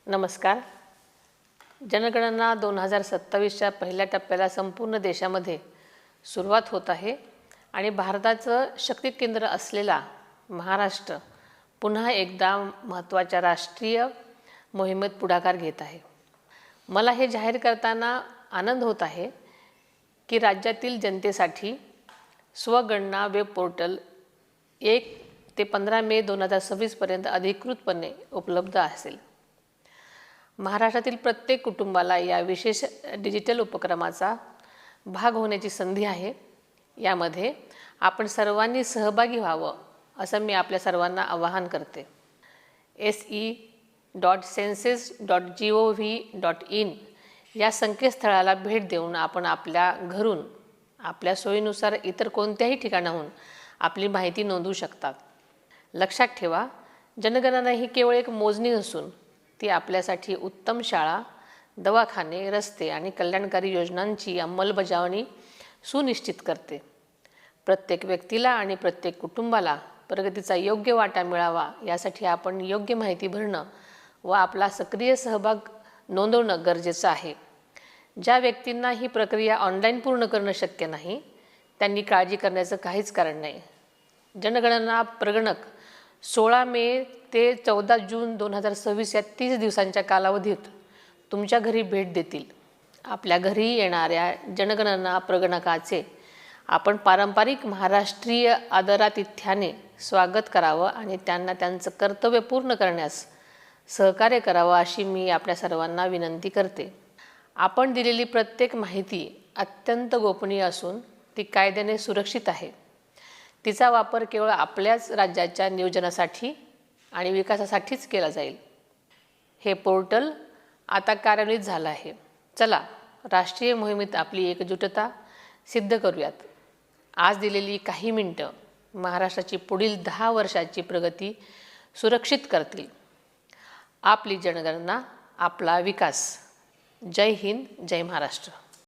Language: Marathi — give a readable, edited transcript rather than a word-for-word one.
नमस्कार. जनगणना 2027च्या पहिल्या टप्प्याला संपूर्ण देशामध्ये सुरुवात होत आहे आणि भारताचं शक्ती केंद्र असलेला महाराष्ट्र पुन्हा एकदा महत्त्वाच्या राष्ट्रीय मोहिमेत पुढाकार घेत आहे. मला हे जाहीर करताना आनंद होत आहे की राज्यातील जनतेसाठी स्वगणना वेब पोर्टल 1 ते 15 मे 2026 पर्यंत अधिकृतपणे उपलब्ध असेल. महाराष्ट्रातील प्रत्येक कुटुंबाला या विशेष डिजिटल उपक्रमाचा भाग होण्याची संधी आहे. यामध्ये आपण सर्वांनी सहभागी व्हावं असं मी आपल्या सर्वांना आवाहन करते. se.census.gov.in या संकेतस्थळाला भेट देऊन आपण आपल्या घरून आपल्या सोयीनुसार इतर कोणत्याही ठिकाणाहून आपली माहिती नोंदवू शकता. लक्षात ठेवा, जनगणना ही केवळ एक मोजणी नसून ती आपल्यासाठी उत्तम शाळा, दवाखाने, रस्ते आणि कल्याणकारी योजनांची अंमलबजावणी सुनिश्चित करते. प्रत्येक व्यक्तीला आणि प्रत्येक कुटुंबाला प्रगतीचा योग्य वाटा मिळावा यासाठी आपण योग्य माहिती भरणं व आपला सक्रिय सहभाग नोंदवणं गरजेचं आहे. ज्या व्यक्तींना ही प्रक्रिया ऑनलाईन पूर्ण करणं शक्य नाही त्यांनी काळजी करण्याचं काहीच कारण नाही. जनगणना प्रगणक 16 मे ते 14 जून 2026 या 30 दिवसांच्या कालावधीत तुमच्या घरी भेट देतील. आपल्या घरी येणाऱ्या जनगणना प्रगणकाचे आपण पारंपरिक महाराष्ट्रीय आदरातिथ्याने स्वागत करावं आणि त्यांना त्यांचं कर्तव्य पूर्ण करण्यास सहकार्य करावं अशी मी आपल्या सर्वांना विनंती करते. आपण दिलेली प्रत्येक माहिती अत्यंत गोपनीय असून ती कायद्याने सुरक्षित आहे. तिचा वापर केवळ आपल्याच राज्याच्या नियोजनासाठी आणि विकासासाठीच केला जाईल. हे पोर्टल आता कार्यान्वित झालं आहे. चला, राष्ट्रीय मोहिमेत आपली एकजुटता सिद्ध करूयात. आज दिलेली काही मिनिटं महाराष्ट्राची पुढील 10 वर्षाची प्रगती सुरक्षित करतील. आपली जनगणना, आपला विकास. जय हिंद, जय महाराष्ट्र.